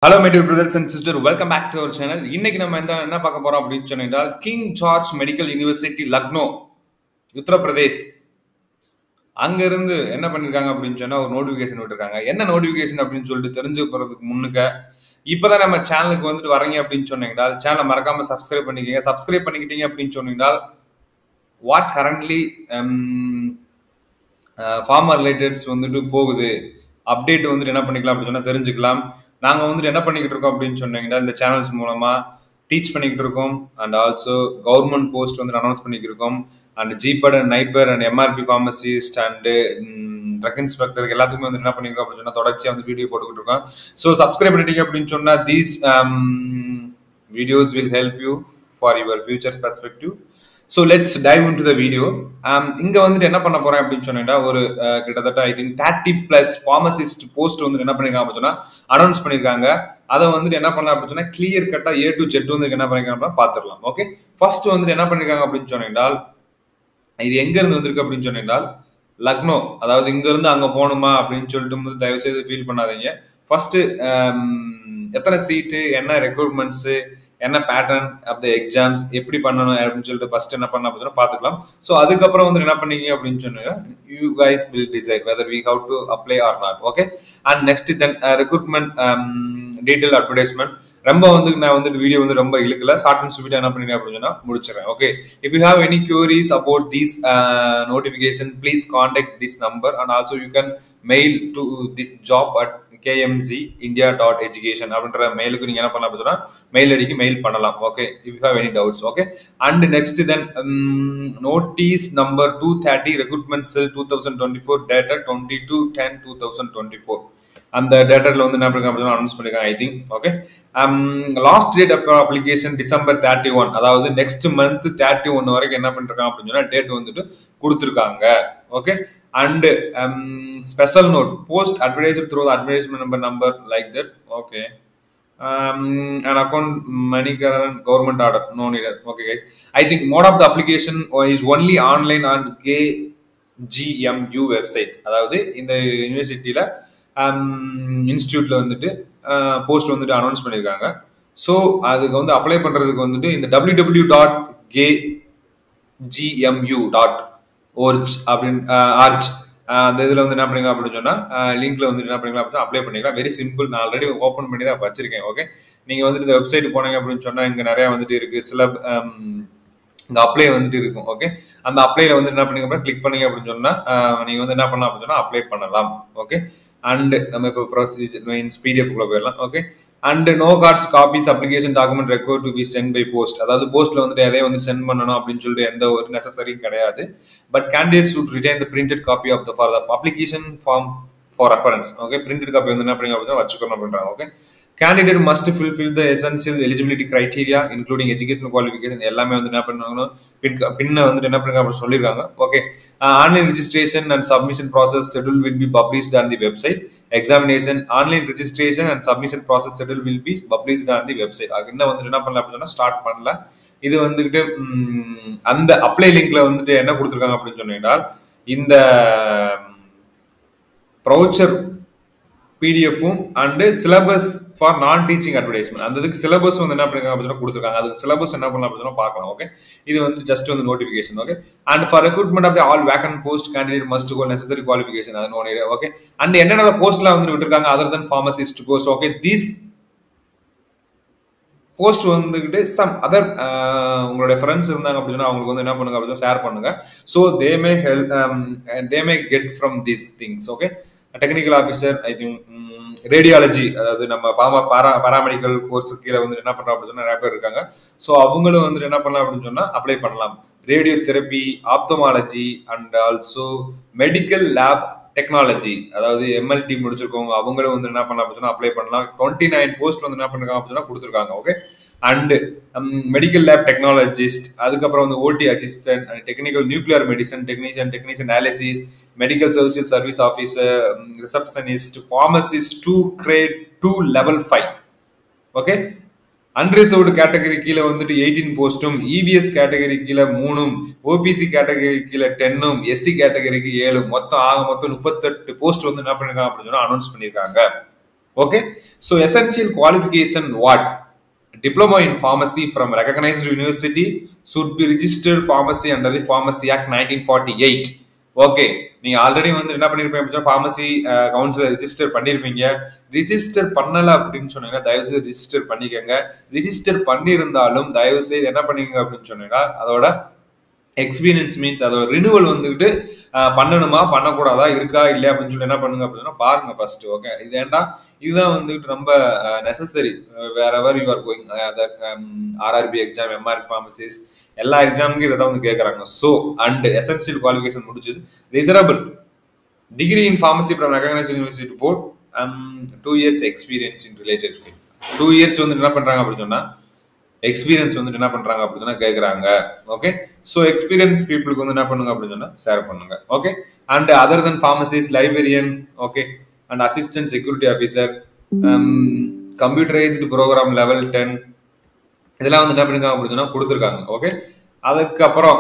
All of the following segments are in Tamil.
Hello, my dear brothers and sisters. Welcome back to our channel. இன்னைக்கு நம்ம என்ன பார்க்க போறோம் அப்படின்னு சொன்னால் king George medical university Lucknow Uttar Pradesh அங்க இருந்து என்ன பண்ணிருக்காங்க அப்படின்னு சொன்னா ஒரு நோட்டிபிகேஷன் விட்டுருக்காங்க. என்ன நோட்டிபிகேஷன் அப்படின்னு சொல்லிட்டு தெரிஞ்சு போறதுக்கு முன்னுக்க இப்பதான் நம்ம சேனலுக்கு வந்துட்டு வரீங்க அப்படின்னு சொன்னீங்கன்னா சேனலை மறக்காம சப்ஸ்கிரைப் பண்ணிக்கங்க. சப்ஸ்கிரைப் பண்ணிக்கிட்டீங்க அப்படின்னு சொன்னீங்கன்னா வாட் கரண்ட்லி ஃபார்மர் ரிலேட்டட்ஸ் வந்துட்டு போகுது அப்டேட் வந்துட்டு என்ன பண்ணிக்கலாம் அப்படின்னு சொன்னா தெரிஞ்சுக்கலாம். நாங்கள் வந்துட்டு என்ன பண்ணிக்கிட்டு இருக்கோம் அப்படின்னு சொன்னீங்கன்னா இந்த சேனல்ஸ் மூலமா டீச் பண்ணிக்கிட்டு இருக்கோம் அண்ட் ஆல்சோ கவர்மெண்ட் போஸ்ட் வந்துட்டு அனௌன்ஸ் பண்ணிக்கிட்டு இருக்கோம் and GPAT and NIPER and MRB pharmacist and drug inspector எல்லாத்துக்குமே வந்து என்ன பண்ணிருக்கோம் அப்படின்னு சொன்னா தொடர்ச்சியாக வந்து வீடியோ போட்டுக்கிட்டு இருக்கோம். ஸோ சப்ஸ்கிரைப் பண்ணிட்டீங்க அப்படின்னு சொன்னா these videos will help you for your future perspective. So let's dive in to the video. இங்கே வந்துட்டு என்ன பண்ண போறேன் அப்படின்னு சொன்னீங்கன்னா ஒரு கிட்டத்தட்ட ஐ திங்க் 30+ ஃபார்மசிஸ்ட் போஸ்ட் வந்துட்டு என்ன பண்ணிருக்காங்க அப்படின்னு சொன்னா அனௌன்ஸ் பண்ணியிருக்காங்க. அதை வந்துட்டு என்ன பண்ணலாம் அப்படின்னு சொன்னா கிளியர் கட்டா A to Z வந்து என்ன பண்ணிருக்காங்க பார்த்துடலாம். ஓகே, ஃபர்ஸ்ட் வந்துட்டு என்ன பண்ணிருக்காங்க அப்படின்னு சொன்னால் இது எங்க இருந்து வந்திருக்கு அப்படின்னு சொன்னால் லக்னோ, அதாவது இங்க இருந்து அங்க போகணுமா அப்படின்னு சொல்லிட்டு தயவு செய்து ஃபீல் பண்ணாதீங்க. ஃபர்ஸ்ட் எத்தனை சீட்டு, என்ன ரெக்ரூட்மெண்ட்ஸ், என்ன பேட்டர்ன் ஆஃப் த எக்ஸாம்ஸ், எப்படி பண்ணணும் அப்படின்னு சொல்லிட்டு ஃபர்ஸ்ட் என்ன பண்ண அப்படின்னு பார்த்துக்கலாம். ஸோ அதுக்கப்புறம் வந்து என்ன பண்ணீங்க அப்படின்னு சொன்னீங்க you guys will decide whether we have to apply or not. Okay, and next then recruitment detail advertisement. ரொம்ப வந்து நான் வந்துட்டு வீடியோ வந்து ரொம்ப இழுக்கல, ஷார்ட் அண்ட் ஸ்வீட்டா என்ன பண்ணிடுறேன் அப்படின்னு சொன்னா முடிச்சிடறேன். Okay, if you have any queries about this notification, please contact this number and also you can mail to this job at kmzindia.education அப்படின்ற மெயிலுக்கு நீங்க என்ன பண்ணலாம் அப்படின்னு சொன்னா மெயில் ஐடிக்கு மெயில் பண்ணலாம். Okay, if you have any doubts. Okay, and next then notice number 230 recruitment cell 2024 data 22/10/2024 அந்த டேட்டால வந்து என்ன பண்ணிருக்காங்க அனௌன்ஸ் பண்ணிருக்காங்க I think. Okay, last date of application December 31, அதாவது நெக்ஸ்ட் மந்த் 31 வரைக்கும் என்ன பண்ணிருக்காங்க அப்படின்னு சொன்னா டேட் வந்துட்டு கொடுத்துருக்காங்க. Okay, and special note post advertised through advertisement number like that. Okay, an account money current government order no needed. Okay guys, I think mode of the application is only online on KGMU website. அதாவது இந்த யூனிவர்சிட்டியில இன்ஸ்டியூட்ல வந்துட்டு போஸ்ட் வந்துட்டு அனௌன்ஸ் பண்ணியிருக்காங்க. ஸோ அதுக்கு வந்து அப்ளை பண்றதுக்கு வந்துட்டு இந்த www.kgmu.org அப்படின்னு ஆர்ச் அந்த இதில் வந்து என்ன பண்ணிக்கலாம் அப்படின்னு சொன்னா லிங்க்ல வந்துட்டு என்ன பண்ணிக்கலாம் அப்படின்னு அப்ளை பண்ணிக்கலாம். வெரி சிம்பிள், நான் ஆல்ரெடி ஓப்பன் பண்ணி தான் வச்சிருக்கேன். ஓகே, நீங்க வந்துட்டு இந்த வெப்சைட் போனீங்க அப்படின்னு சொன்னா இங்க நிறைய வந்துட்டு இருக்கு, சில இங்க அப்ளை வந்துட்டு இருக்கும். ஓகே, அந்த அப்ளைல வந்து என்ன பண்ணீங்க கிளிக் பண்ணீங்க அப்படின்னு சொன்னா நீங்க வந்து என்ன பண்ணலாம் அப்படின்னு சொன்னா அப்ளை பண்ணலாம். ஓகே, அண்ட் நம்ம இப்போ ப்ரொசீஜர் மீன்ஸ் PDF குள்ள போயிடலாம். Okay, and no hard copies application document required to be sent by post, அதாவது போஸ்ட்ல வந்துட்டு எதையும் வந்து சென்ட் பண்ணணும் அப்படின்னு சொல்லிட்டு எந்த ஒரு நெசசரியும் கிடையாது. But candidates should retain the printed copy of the for the application form for reference. Okay, printed copy வந்து என்ன பண்ணீங்க அப்படின்னு வச்சுக்கணும் அப்படின்றாங்க. Okay, candidate must fulfill the essential eligibility criteria including educational qualification எல்லாமே வந்து என்ன பண்ணணும் பின்ன வந்து என்ன பண்ணுங்க அப்படி சொல்லிருக்காங்க. Okay, online registration and submission process schedule will be published on the website. Examination, online registration and submission process schedule will be published on the website. என்ன வந்து என்ன பண்ணலாம் அப்படின்னா ஸ்டார்ட் பண்ணல. இது வந்துகிட்டு அந்த அப்ளை லிங்க்ல வந்துட்டு என்ன கொடுத்துருக்காங்க அப்படின்னு சொன்னீங்கன்னா இந்த ப்ரௌச்சர் பிடிஎஃப்பும் அண்ட் சிலபஸ் ஃபார் நான் டீச்சிங் அட்வர்டைஸ்மெண்ட் அந்த இதுக்கு சிலபஸ் வந்து என்ன பண்ணிருக்காங்க அப்படின்னு கொடுத்துருக்காங்க. அதுக்கு சிலபஸ் என்ன பண்ணலாம் அப்படின்னு பார்க்கலாம். ஓகே, இது வந்து ஜஸ்ட் வந்து notification. Okay, and for recruitment of the all vacant post candidate must go necessary qualification அது நோ நீட். ஓகே, அண்ட் என்னென்ன போஸ்ட்லாம் வந்து விட்டுருக்காங்க other then pharmacist post. Okay, this post வந்துகிட்டு சம் அதர் உங்களுடைய ஃப்ரெண்ட்ஸ் இருந்தாங்க அப்படின்னா அவங்களுக்கு வந்து என்ன பண்ணுங்க அப்படின்னு ஷேர் பண்ணுங்க. So they may get from these things. Okay, technical officer I think radiology, அதாவது நம்ம பாராமெடிக்கல் கோர்ஸ் கீழே வந்து என்ன பண்றோம் அப்படின்னு சொன்னா நிறைய பேர் இருக்காங்க. ஸோ அவங்களும் வந்து என்ன பண்ணலாம் அப்படின்னு சொன்னா அப்ளை பண்ணலாம். Radio therapy, ophthalmology and also medical lab technology, அதாவது MLT முடிச்சிருக்கவங்க அவங்களும் வந்து என்ன பண்ணலாம் அப்படின்னு சொன்னா அப்ளை பண்ணலாம். 29 போஸ்ட் வந்து என்ன பண்ணிருக்காங்க அப்படின்னு சொன்னா கொடுத்துருக்காங்க. Okay, and medical lab technologist, அதுக்கப்புறம் வந்து OT assistant, technical nuclear medicine technician dialysis, medical service officer, receptionist, pharmacist 2 grade 2 level 5. Okay, unreserved category கீழே வந்துட்டு 18 போஸ்டும், EVS கேட்டகரி கீழே 3, OPC கேட்டகரி கீழே 10, SC கேட்டகரிக்கு 7, மொத்தம் 38 போஸ்ட் வந்து என்ன பண்ணிருக்காங்க அப்படின்னு சொன்னா அனௌன்ஸ் பண்ணிருக்காங்க. Okay, so essential qualification what? Diploma in pharmacy from recognized university, should be registered pharmacy under the Pharmacy Act 1948. Okay, நீங்க ஆல்ரெடி வந்து என்ன பண்ணிருப்பீங்க, ஃபார்மசி கவுன்சில் ரிஜிஸ்டர் பண்ணிருப்பீங்க. ரிஜிஸ்டர் பண்ணல அப்படின்னு சொன்னீங்கன்னா தயவு செய்து ரிஜிஸ்டர் பண்ணிக்கோங்க. ரிஜிஸ்டர் பண்ணியிருந்தாலும் தயவு செய்து என்ன பண்ணிக்கோங்க அப்படின்னு சொன்னீங்கன்னா அதோட எக்ஸ்பீரியன்ஸ் மீன்ஸ் அதோட ரினுவல் வந்துட்டு பண்ணணுமா பண்ணக்கூடாதா இருக்கா இல்லையா அப்படின்னு சொல்லி என்ன பண்ணுங்க அப்படின்னா பாருங்க ஃபர்ஸ்ட். ஓகே, இது ஏன்டா இதுதான் வந்துட்டு ரொம்ப necessary wherever you are going. RRB exam, MRB pharmacist எல்லா எக்ஸாமுக்கும் இதை தான் வந்து கேட்குறாங்க. ஸோ அண்ட் எசென்சியல் குவாலிஃபிகேஷன் முடிச்சது desirable degree in pharmacy from recognised university board, 2 years experience in related field. 2 years வந்து என்ன பண்றாங்க அப்படின்னு சொன்னா எக்ஸ்பீரியன்ஸ் வந்து என்ன பண்றாங்க அப்படின்னா கேட்குறாங்க. ஓகே, ஸோ எக்ஸ்பீரியன்ஸ் பீப்புளுக்கு வந்து என்ன பண்ணுங்க அப்படின்னு சொன்னா ஷேர் பண்ணுங்க. Okay, and other then pharmacist, librarian, okay, and assistant security officer, computerised programme level 10 இதெல்லாம் வந்து என்ன பண்ணிருக்காங்க அப்படின்னு சொன்னா கொடுத்துருக்காங்க. ஓகே, அதுக்கப்புறம்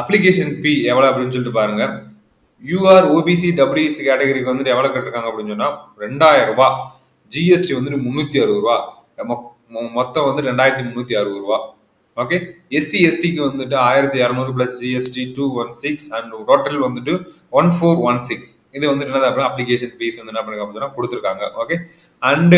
அப்ளிகேஷன் ஃபீ எவ்வளோ அப்படின்னு சொல்லிட்டு பாருங்க. யூஆர் ஓபிசி டபிள்யூசி கேட்டகரிக்கு வந்துட்டு எவ்வளோ கட்டிருக்காங்க அப்படின்னு சொன்னா 2000 ரூபாய், ஜிஎஸ்டி வந்துட்டு 360 ரூபா, மொத்தம் வந்து 2360 ரூபா. ஓகே, எஸ்சி எஸ்டிக்கு வந்துட்டு 1200 பிளஸ் ஜிஎஸ்டி 216 அண்ட் டோட்டல் வந்துட்டு 1416. இது வந்து என்னது அப்படின்னா அப்ளிகேஷன் ஃபீஸ் வந்து என்ன பண்ணுங்க அப்படின்னா கொடுத்துருக்காங்க. Okay, and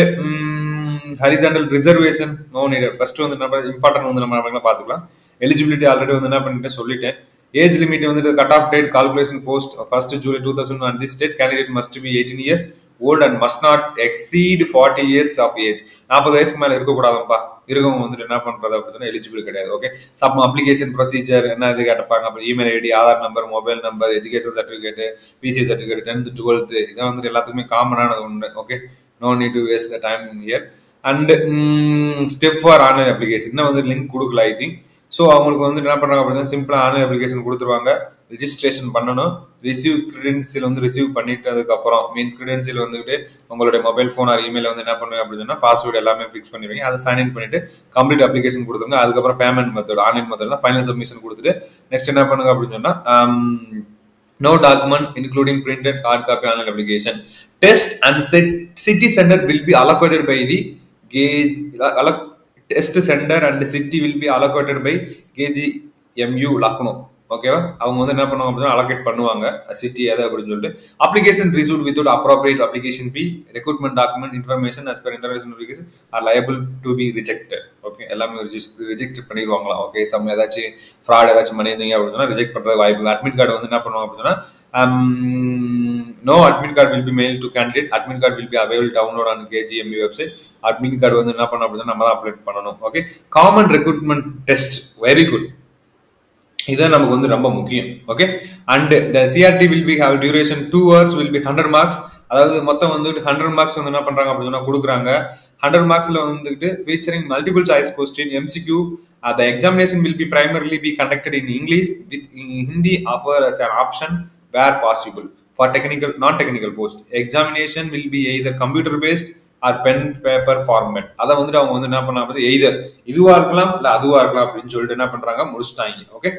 horizontal reservation no needed. First வந்து என்ன இம்பார்ட்டன்ட் வந்து நம்ம பார்த்துக்கலாம். எலிஜிபிலிட்டி ஆல்ரெடி வந்து என்ன பண்ணிட்டு சொல்லிட்டேன். ஏஜ் லிமிட் வந்துட்டு cut off date calculation post 1st July 2000 and this state candidate must be 18 years old and must not exceed 40 years of age. 40 வயசுக்கு மேல இருக்கக்கூடாதுப்பா. இருக்கவங்க வந்துட்டு என்ன பண்றது அப்படின்னா எலிஜிபிள் கிடையாது. ஓகே, சம் அப்ளிகேஷன் ப்ரொசீஜர் என்ன இது கேட்டப்பாங்க. அப்புறம் email ID, Aadhaar number, mobile number, education certificate, BC certificate, 10th 12th இதான் வந்துட்டு எல்லாத்துக்குமே காமனானது உண்டு. Okay, no need to waste the time in here. And step for online application இன்னும் வந்து லிங்க் கொடுக்கல ஐ திங்க். ஸோ அவங்களுக்கு வந்து என்ன பண்ணுறாங்க அப்படின்னா சிம்பிளாக ஆன்லைன் அப்ளிகேஷன் கொடுத்துருவாங்க. ரிஜிஸ்ட்ரேஷன் பண்ணணும். ரிசீவ் கிரெடென்சியல் வந்து ரிசீவ் பண்ணிட்டு அதுக்கப்புறம் மீன்ஸ் கிரெடென்சியல் வந்துட்டு உங்களுடைய மொபைல் ஃபோன் ஆர் இமெயில் வந்து என்ன பண்ணுவேன் அப்படின்னா பாஸ்வேர்டு எல்லாமே ஃபிக்ஸ் பண்ணிடுவீங்க. அதை சைன் இன் பண்ணிட்டு கம்ப்ளீட் அப்ளிகேஷன் கொடுத்துருங்க. அதுக்கப்புறம் பேமெண்ட் மெத்தட் ஆன்லைன் மெத்தட் தான் ஃபைனல் சப்மிஷன் கொடுத்துட்டு நெக்ஸ்ட் என்ன பண்ணுங்க அப்படின்னு சொன்னால் no document including printed hard copy online application. Test and city center will be allocated by the test center and city will be allocated by KGMU Lucknow. ஓகேவா, அவங்க வந்து என்ன பண்ணுவாங்க அப்படின்னா அலோகேட் பண்ணுவாங்க சிட்டி எதை அப்படின்னு சொல்லிட்டு. Application received without appropriate application fee, recruitment document information as per international notification are liable to be rejected. Okay, எல்லாமே ரிஜெக்ட் பண்ணிடுவாங்களா. ஓகே, சம் ஏதாச்சும் ஃப்ராட் ஏதாச்சும் பண்ணியிருந்தீங்க அப்படின்னா ரிஜெக்ட் பண்ணுறது வாய்ப்பு இல்லை. அட்மிட் கார்டு வந்து என்ன பண்ணுவாங்க அப்படின்னா no admit card will be mailed to candidate. Admit card will be available download on KGMU website. Admit card வந்து என்ன பண்ணணும் அப்படின்னா நம்ம தான் அப்லோட் பண்ணணும். Okay, common recruitment test very good, இதுதான் நமக்கு வந்து ரொம்ப முக்கியம். Okay, and the CRT will be have duration 2 hours will be 100 marks. அதாவது மொத்தம் வந்துட்டு 100 marks வந்து என்ன பண்றாங்க அப்படின்னா கொடுக்குறாங்க. 100 marksல வந்துட்டு featuring multiple choice question, MCQ. The examination will be primarily be conducted in English with Hindi offered as an option where possible. For technical, non-technical post, examination will be either computer based or pen paper format. அதை வந்துட்டு அவங்க வந்து என்ன பண்ணாங்க எய்தர் இதுவா இருக்கலாம் இல்லை அதுவா இருக்கலாம் அப்படின்னு சொல்லிட்டு என்ன பண்றாங்க முடிச்சுட்டாங்க. Okay,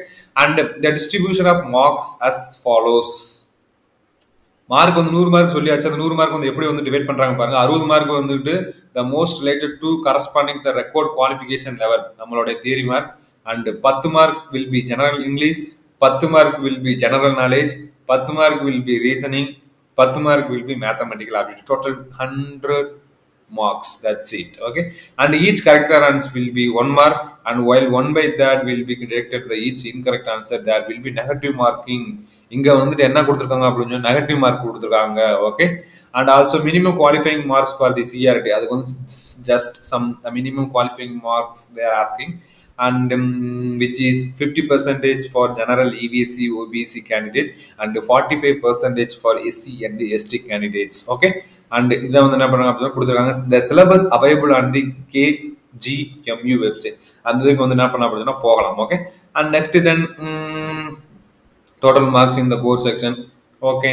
and the distribution of marks as follows. Mark வந்து 100 மார்க் சொல்லியாச்சு. அந்த 100 மார்க் வந்து எப்படி வந்து டிவைட் பண்றாங்க பாருங்க. 60 மார்க் வந்துட்டு the most related to corresponding the record qualification level நம்மளுடைய theory mark. And 10 mark will be general English, 10 mark will be general knowledge, 10 mark will be reasoning, 10 mark will be mathematical aptitude. Total 100 marks, that's it. Okay, and each correct answer will be 1 mark, and while 1/3 will be directed to the each incorrect answer, there will be negative marking. இங்க வந்துட்டு என்ன கொடுத்திருக்காங்க அப்படினா நெகட்டிவ் மார்க் கொடுத்திருக்காங்க. Okay, and also minimum qualifying marks for the CRT. அதுக்கு வந்து just some minimum qualifying marks they are asking, and which is 50% for general EVC OBC candidate and 45% for SC and ST candidates. Okay, and இதை வந்து என்ன பண்ணுறாங்க அப்படின்னா கொடுத்துருக்காங்க. இந்த syllabus available on the KGMU website. அந்த இதுக்கு வந்து என்ன பண்ண அப்படின்னா போகலாம். Okay, and next then total marks இந்த core section. Okay,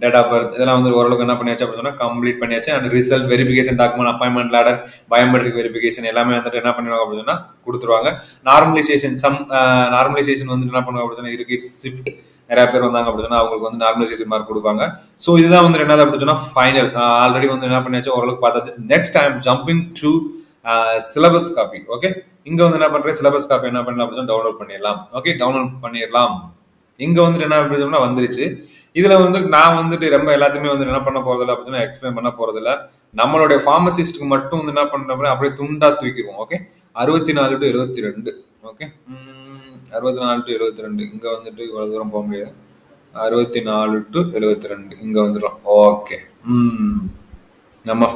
date of birth இதெல்லாம் வந்து ஓரளவுக்கு என்ன பண்ணியாச்சு அப்படின்னா கம்ப்ளீட் பண்ணியாச்சு. And result verification document, appointment letter, biometric verification எல்லாமே வந்துட்டு என்ன பண்ணுவாங்க அப்படின்னா கொடுத்துருவாங்க. நார்மலைசேஷன் வந்து என்ன பண்ணுவாங்க அப்படின்னா இருக்கு. இட்ஸ் ஷிஃப்ட் நிறைய பேர் வந்தாங்க அப்படின்னு சொன்னா அவங்களுக்கு வந்து நார்மலைசேஷன் மார்க் கொடுப்பாங்க. ஸோ இதுதான் வந்து என்னது அப்படின்னு சொன்னா ஃபைனல். ஆல்ரெடி வந்து என்ன பண்ணியாச்சு, ஓரளவுக்கு பார்த்தாச்சு. Next I am jumping to syllabus copy. Okay, இங்க வந்து என்ன பண்றேன், சிலபஸ் காப்பி என்ன பண்ணலாம் அப்படின்னு டவுன்லோட் பண்ணிடலாம். ஓகே, டவுன்லோட் பண்ணிடலாம். இங்க வந்துட்டு என்ன அப்படின்னா வந்துருச்சு. இதுல வந்து நான் வந்துட்டு ரொம்ப எல்லாத்தையுமே வந்து என்ன பண்ண போறதில்ல அப்படின்னா எக்ஸ்பிளைன் பண்ண போறதில்ல. நம்மளுடைய ஃபார்மசிஸ்ட்டுக்கு மட்டும் வந்து என்ன பண்றோம் அப்படியே துண்டா தூக்கிடுவோம். Okay, 64 to 72. ஓகே, 64 to 72 இங்க வந்துட்டு இவ்வளவு தூரம் போக முடியாது. 64 to 72 இங்க வந்துடும். ஓகே, நம்ம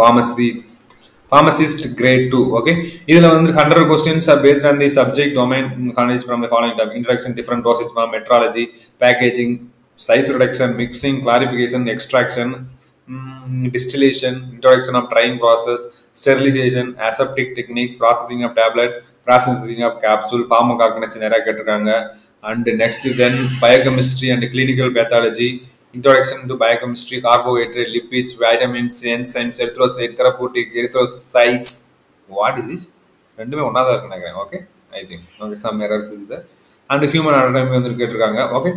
pharmacist grade 2. okay, இதுல வந்து 100 questions are based on the subject domain knowledge from the following topic: introduction, different process from metrology, packaging, size reduction, mixing, clarification, extraction, distillation, introduction of drying process, sterilization, aseptic techniques, processing of tablet, processing of capsule, pharmacognosy நிறைய கேட்டிருக்காங்க. And next then biochemistry and clinical pathology, introduction to biochemistry, carbohydrate, lipids, vitamins, enzymes, erythrocyte, therapeutic, erythrocytes. What is this? ரெண்டுமே ஒண்ணா தான் இருக்கு நினைக்கிறேன். Okay, I think. Okay, some errors is there. And human anatomy வந்து கேட்டிருக்காங்க. Okay,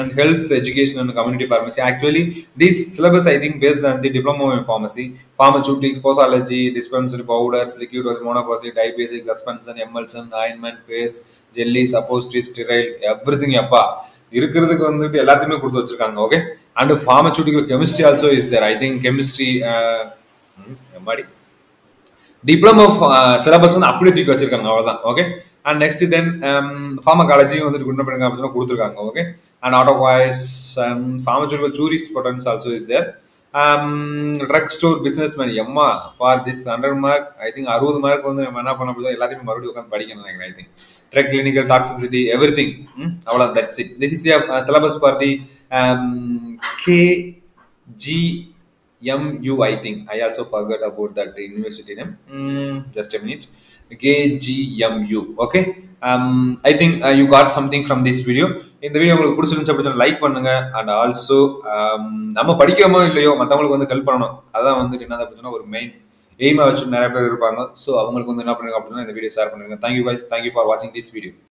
and health education and community pharmacy. Actually this syllabus I think based on the diploma in pharmacy, pharmaceutics, posology, dispensary powders, liquid dose, monoposite, dye basic, suspension, emulsion, ointment, paste, jelly, suppository, sterile, everything அப்பா இருக்கிறதுக்கு வந்துட்டு எல்லாத்தையுமே கொடுத்து வச்சிருக்காங்க. Okay, and pharmaceutical chemistry also is there. I think chemistry எம்மாடி டிப்ளமோ சிலபஸ் வந்து அப்படியே தூக்கி வச்சிருக்காங்க, அவ்வளவுதான். Okay, and next then pharmacology வந்துட்டு குட் பண்ணுங்க அப்படின்னு கொடுத்துருக்காங்க. ஓகே, அண்ட் ஆட்டோவாய்ஸ் pharmaceutical jurisprudence also is there. Drug store businessman எம்மா for this 100 mark I think 60 mark வந்து நம்ம என்ன பண்ண போதும் எல்லாத்தையுமே மறுபடியும் உட்காந்து படிக்கணும் நினைக்கிறேன். I think drug, clinical, toxicity, everything, அவ்வளோ. That's it. This is syllabus for the KGMU. I think I also forgot about that university name. Just a minute. KGMU. Okay, I think you got something from this video. இந்த வீடியோ உங்களுக்கு பிடிச்சிருந்துச்சு அப்படின்னா லைக் பண்ணுங்க. அண்ட் ஆல்சோ நம்ம படிக்கிறோமோ இல்லையோ மற்றவங்களுக்கு வந்து ஹெல்ப் பண்ணணும். அதான் வந்து என்ன அப்படின்னா ஒரு மெயின் எய்மா வச்சு நிறைய பேர் இருப்பாங்க. ஸோ அவங்களுக்கு வந்து என்ன பண்ணுங்க அப்படின்னா இந்த வீடியோ ஷேர் பண்ணுங்க. தேங்க்யூ கைஸ், தேங்க்யூ ஃபார் வாட்சிங் திஸ் வீடியோ.